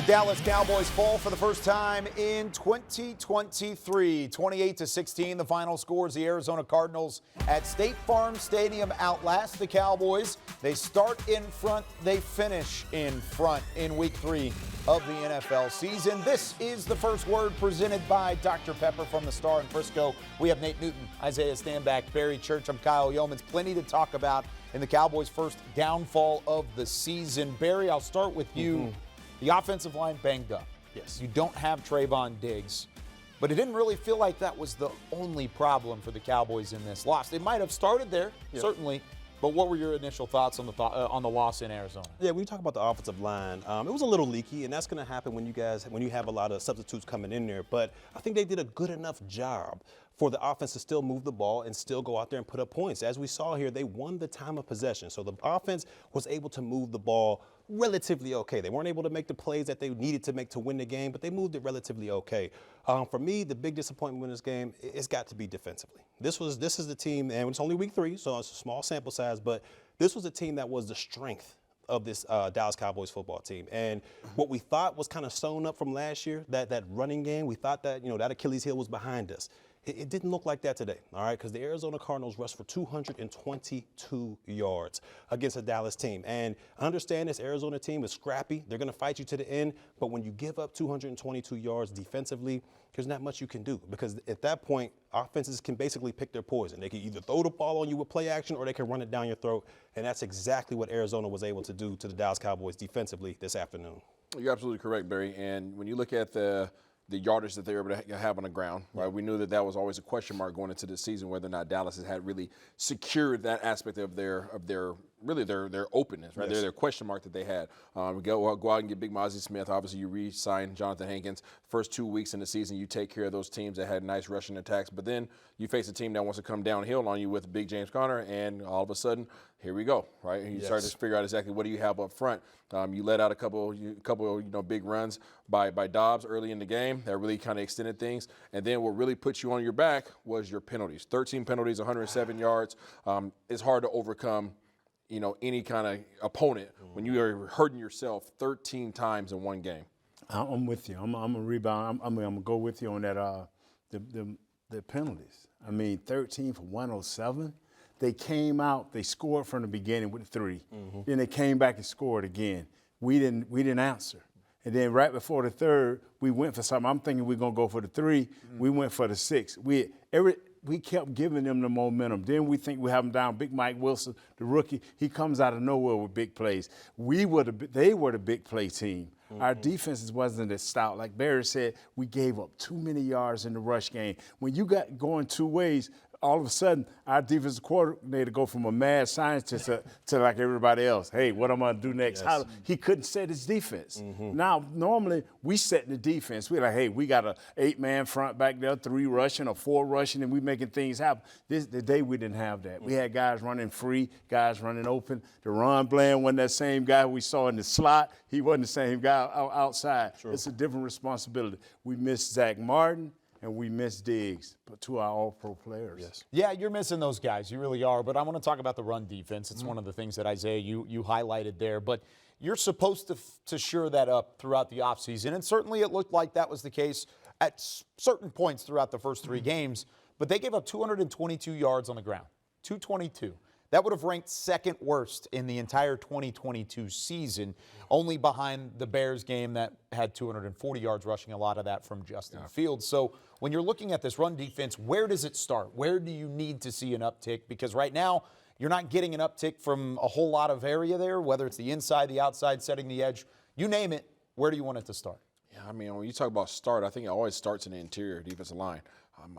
Dallas Cowboys fall for the first time in 2023. 28-16, the final scores. The Arizona Cardinals at State Farm Stadium outlast the Cowboys. They start in front, they finish in front in week 3 of the NFL season. This is the first word presented by Dr. Pepper from the Star in Frisco. We have Nate Newton, Isaiah Stanback, Barry Church. I'm Kyle Yeomans. Plenty to talk about in the Cowboys' first downfall of the season. Barry, I'll start with you. The offensive line banged up. Yes. You don't have Trayvon Diggs. But it didn't really feel like that was the only problem for the Cowboys in this loss. They might have started there, certainly. But what were your initial thoughts on the loss in Arizona? Yeah, when you talk about the offensive line, it was a little leaky, and that's going to happen when you have a lot of substitutes coming in there. But I think they did a good enough job for the offense to still move the ball and still go out there and put up points. As we saw here, they won the time of possession. So the offense was able to move the ball relatively okay. They weren't able to make the plays that they needed to make to win the game, but they moved it relatively okay. For me, the big disappointment in this game, it's got to be defensively. This is the team, and it's only week 3, so it's a small sample size, but this was a team that was the strength of this Dallas Cowboys football team. And what we thought was kind of sewn up from last year, that running game, we thought that, that Achilles heel was behind us. It didn't look like that today, all right, because the Arizona Cardinals rushed for 222 yards against a Dallas team. And I understand this Arizona team is scrappy. They're going to fight you to the end. But when you give up 222 yards defensively, there's not much you can do, because at that point, offenses can basically pick their poison. They can either throw the ball on you with play action, or they can run it down your throat. And that's exactly what Arizona was able to do to the Dallas Cowboys defensively this afternoon. You're absolutely correct, Barry. And when you look at the yardage that they were able to have on the ground, right? We knew that was always a question mark going into the season, whether or not Dallas had really secured that aspect of their openness, right? Yes. Their question mark that they had. Go out and get Big Mozzie Smith. Obviously, you re-sign Jonathan Hankins. First 2 weeks in the season, you take care of those teams that had nice rushing attacks, but then you face a team that wants to come downhill on you with Big James Conner, and all of a sudden, here we go, right? And you start to figure out exactly what do you have up front. You let out a couple big runs by Dobbs early in the game. That really kind of extended things. And then what really put you on your back was your penalties. 13 penalties, 107 yards. It's hard to overcome, any kind of opponent when you are hurting yourself 13 times in one game. I'm with you. I'm a rebound. I'm gonna go with you on that. The penalties. 13 for 107. They came out. They scored from the beginning with 3. Then they came back and scored again. We didn't answer. And then right before the third, we went for something. I'm thinking we're gonna go for the 3. We went for the 6. We kept giving them the momentum. Then we think we have them down. Big Mike Wilson, the rookie, he comes out of nowhere with big plays. They were the big play team. Our defenses wasn't as stout. Like Barry said, we gave up too many yards in the rush game. When you got going two ways, all of a sudden, our defensive coordinator go from a mad scientist to like everybody else. Hey, what am I going to do next? Yes. He couldn't set his defense. Now, normally, we set the defense. We're like, hey, we got a 8-man front back there, 3 rushing or 4 rushing, and we making things happen. The day we didn't have that. We had guys running free, guys running open. Deron Bland wasn't that same guy we saw in the slot. He wasn't the same guy outside. Sure. It's a different responsibility. We missed Zach Martin. And we miss Diggs, but 2 our all-pro players. Yes. Yeah, you're missing those guys. You really are. But I want to talk about the run defense. It's one of the things that, Isaiah, you highlighted there. But you're supposed to shore that up throughout the offseason. And certainly it looked like that was the case at certain points throughout the first 3 games. But they gave up 222 yards on the ground, 222. That would have ranked second worst in the entire 2022 season, only behind the Bears game that had 240 yards rushing, a lot of that from Justin Fields. So when you're looking at this run defense, where does it start? Where do you need to see an uptick? Because right now, you're not getting an uptick from a whole lot of area there, whether it's the inside, the outside, setting the edge. You name it, where do you want it to start? Yeah, when you talk about start, I think it always starts in the interior defensive line.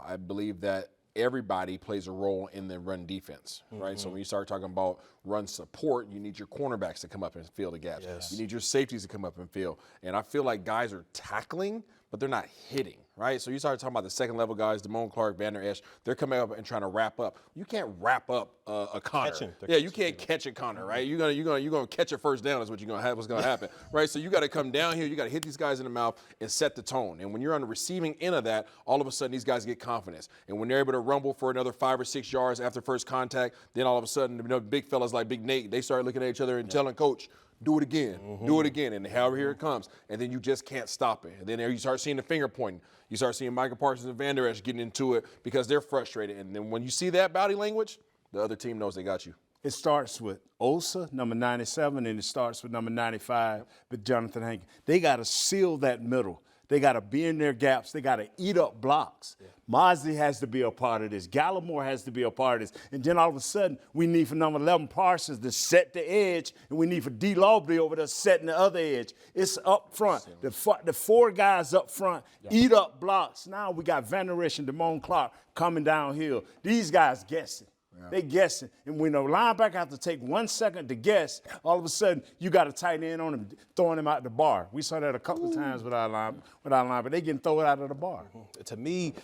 I believe that everybody plays a role in the run defense, right? So when you start talking about run support, you need your cornerbacks to come up and fill the gaps. Yes. You need your safeties to come up and fill. And I feel like guys are tackling, but they're not hitting, right? So you start talking about the second-level guys, Damone Clark, Vander Esch, they're coming up and trying to wrap up. You can't wrap up a Connor. You can't catch a Connor, right? You're gonna catch a first down is what you're gonna have. What's gonna happen, right? So you got to come down here. You got to hit these guys in the mouth and set the tone. And when you're on the receiving end of that, all of a sudden these guys get confidence. And when they're able to rumble for another 5 or 6 yards after first contact, then all of a sudden, big fellas like Big Nate, they start looking at each other and telling coach, do it again, do it again, and however here it comes, and then you just can't stop it. And then there you start seeing the finger pointing. You start seeing Michael Parsons and Van Der Esch getting into it because they're frustrated. And then when you see that body language, the other team knows they got you. It starts with Osa, number 97, and it starts with number 95 with Jonathan Hankins. They got to seal that middle. They got to be in their gaps. They got to eat up blocks. Yeah. Mozzie has to be a part of this. Gallimore has to be a part of this. And then all of a sudden, we need for number 11 Parsons to set the edge, and we need for D. Lawbury over there setting the other edge. It's up front. The four guys up front eat up blocks. Now we got Van Der Esch and Damone Clark coming downhill. These guys guessing. Yeah. They guessing. And when the linebacker have to take 1 second to guess, all of a sudden you got to tighten in on him, throwing him out the bar. We saw that a couple of times with our linebacker. They getting thrown out of the bar. To me,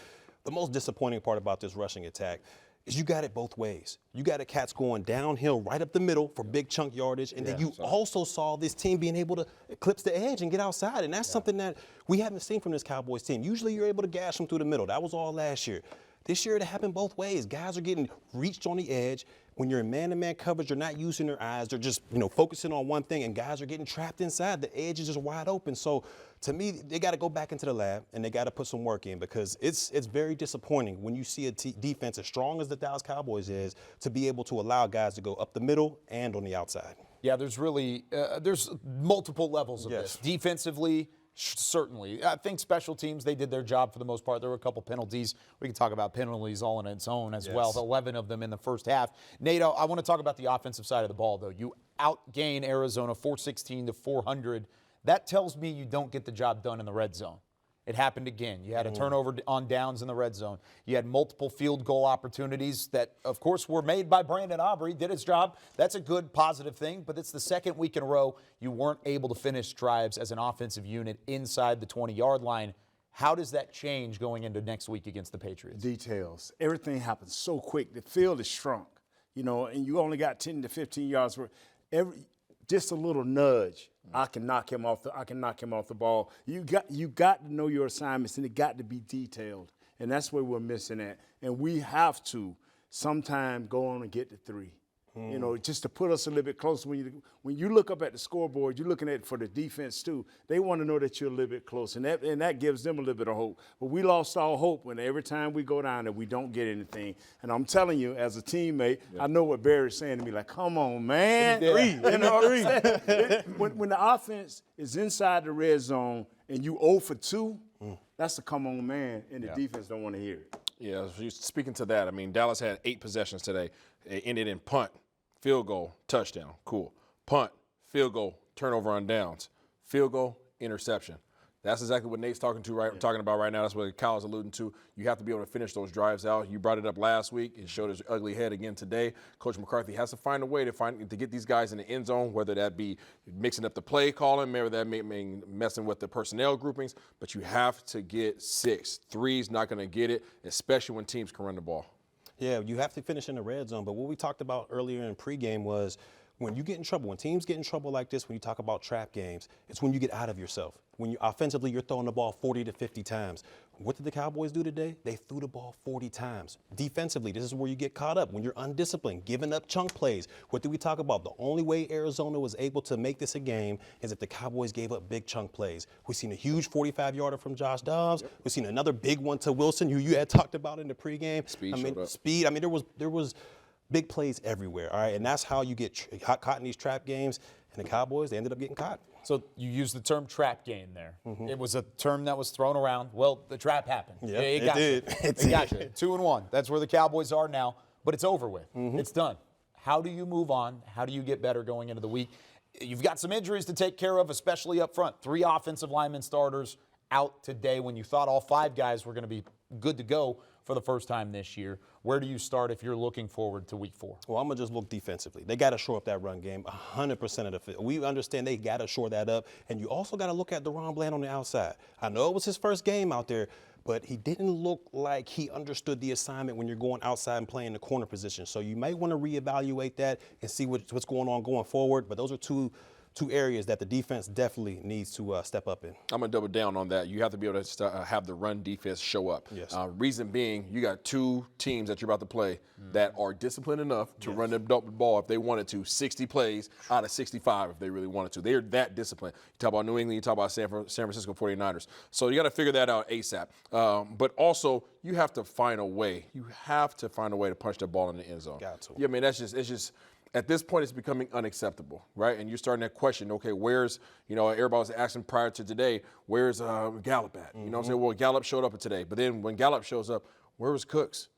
the most disappointing part about this rushing attack is you got it both ways. You got the cats going downhill right up the middle for big chunk yardage, and then you also saw this team being able to eclipse the edge and get outside, and that's something that we haven't seen from this Cowboys team. Usually you're able to gash them through the middle. That was all last year. This year, it happened both ways. Guys are getting reached on the edge. When you're in man-to-man coverage, you're not using their eyes. They're just, focusing on one thing, and guys are getting trapped inside. The edge is just wide open. So, to me, they got to go back into the lab, and they got to put some work in because it's very disappointing when you see a defense as strong as the Dallas Cowboys is to be able to allow guys to go up the middle and on the outside. Yeah, there's really there's multiple levels of this. Defensively, certainly. I think special teams, they did their job for the most part. There were a couple penalties. We can talk about penalties all on its own as well. 11 of them in the first half. Nate, I want to talk about the offensive side of the ball, though. You outgain Arizona 416 to 400. That tells me you don't get the job done in the red zone. It happened again. You had a turnover on downs in the red zone. You had multiple field goal opportunities that, of course, were made by Brandon Aubrey. Did his job. That's a good, positive thing. But it's the second week in a row you weren't able to finish drives as an offensive unit inside the 20-yard line. How does that change going into next week against the Patriots? Details. Everything happens so quick. The field is shrunk, and you only got 10 to 15 yards. Just a little nudge, I can knock him off the ball. You got to know your assignments, and it got to be detailed. And that's where we're missing at. And we have to sometime go on and get the 3. Just to put us a little bit closer. When you look up at the scoreboard, you're looking at it for the defense too. They want to know that you're a little bit close, and that gives them a little bit of hope. But we lost all hope when every time we go down there, we don't get anything. And I'm telling you, as a teammate, I know what Barry's saying to me, like, come on, man. 3. When the offense is inside the red zone and you 0 for 2, that's a come on, man, and the defense don't want to hear it. Yeah, speaking to that, I mean, Dallas had 8 possessions today. It ended in punt, field goal, touchdown. Cool. Punt, field goal, turnover on downs. Field goal, interception. That's exactly what Nate's talking about right now. That's what Kyle is alluding to. You have to be able to finish those drives out. You brought it up last week. It showed his ugly head again today. Coach McCarthy has to find a way to get these guys in the end zone, whether that be mixing up the play calling, maybe that mean messing with the personnel groupings. But you have to get 6. 3's not going to get it, especially when teams can run the ball. Yeah, you have to finish in the red zone. But what we talked about earlier in pregame was when you get in trouble, when teams get in trouble like this, when you talk about trap games, it's when you get out of yourself. When you offensively, you're throwing the ball 40 to 50 times. What did the Cowboys do today? They threw the ball 40 times. Defensively, this is where you get caught up when you're undisciplined, giving up chunk plays. What did we talk about? The only way Arizona was able to make this a game is if the Cowboys gave up big chunk plays. We've seen a huge 45-yarder from Josh Dobbs. We've seen another big one to Wilson, who you had talked about in the pregame. Speed. I mean, there was big plays everywhere, all right? And that's how you get caught in these trap games. And the Cowboys, they ended up getting caught. So you used the term trap game there. It was a term that was thrown around. Well, the trap happened. Yeah, it did. It got you. 2-1. That's where the Cowboys are now. But it's over with. It's done. How do you move on? How do you get better going into the week? You've got some injuries to take care of, especially up front. 3 offensive lineman starters out today when you thought all 5 guys were going to be good to go for the first time this year. Where do you start if you're looking forward to week 4? Well, I'm going to just look defensively. They got to shore up that run game 100% of the field. We understand they got to shore that up. And you also got to look at DeRon Bland on the outside. I know it was his first game out there, but he didn't look like he understood the assignment when you're going outside and playing the corner position. So you might want to reevaluate that and see what's going on going forward. But those are 2 two areas that the defense definitely needs to step up in. I'm going to double down on that. You have to be able to have the run defense show up. Yes. Reason being, you got two teams that you're about to play that are disciplined enough to run the ball if they wanted to, 60 plays out of 65 if they really wanted to. They're that disciplined. You talk about New England, you talk about San Francisco 49ers. So you got to figure that out ASAP. But also, you have to find a way. You have to find a way to punch the ball in the end zone. Got to. Yeah, I mean, it's just at this point, it's becoming unacceptable, right? And you're starting to question, okay, where's, everybody was asking prior to today, where's Gallup at? You know what I'm saying? Well, Gallup showed up today. But then when Gallup shows up, where was Cooks?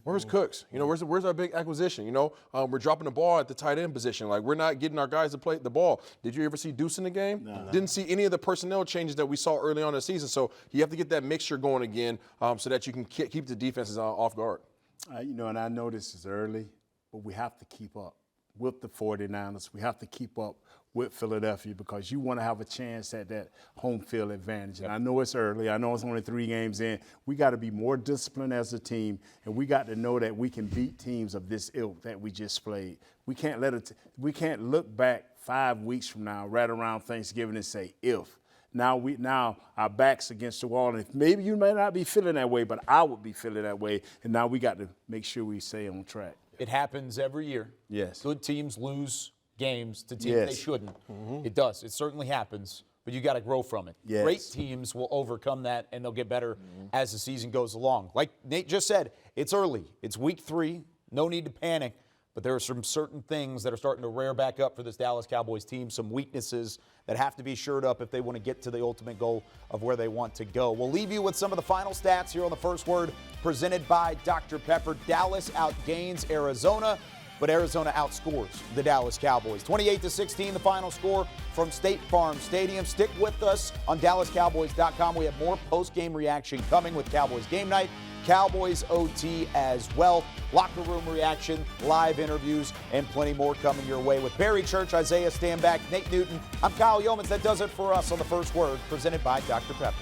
Where's Cooks? Where's our big acquisition? We're dropping the ball at the tight end position. Like, we're not getting our guys to play the ball. Did you ever see Deuce in the game? No. Didn't see any of the personnel changes that we saw early on in the season. So you have to get that mixture going again so that you can keep the defenses off guard. And I know this is early, but we have to keep up with the 49ers. We have to keep up with Philadelphia because you want to have a chance at that home field advantage. And I know it's early. I know it's only 3 games in. We got to be more disciplined as a team, and we got to know that we can beat teams of this ilk that we just played. We can't we can't look back 5 weeks from now, right around Thanksgiving, and say if. Now our back's against the wall, and maybe you may not be feeling that way, but I would be feeling that way. And now we got to make sure we stay on track. It happens every year. Yes. Good teams lose games to teams they shouldn't. It does. It certainly happens, but you got to grow from it. Yes. Great teams will overcome that, and they'll get better as the season goes along. Like Nate just said, it's early. It's week 3. No need to panic, but there are some certain things that are starting to rear back up for this Dallas Cowboys team, some weaknesses that have to be shored up if they want to get to the ultimate goal of where they want to go. We'll leave you with some of the final stats here on the First Word, presented by Dr. Pepper. Dallas outgains Arizona, but Arizona outscores the Dallas Cowboys. 28-16, the final score from State Farm Stadium. Stick with us on DallasCowboys.com. We have more post-game reaction coming with Cowboys Game Night, Cowboys OT as well, locker room reaction, live interviews, and plenty more coming your way with Barry Church, Isaiah Stanback, Nate Newton. I'm Kyle Yeomans. That does it for us on the First Word, presented by Dr. Pepper.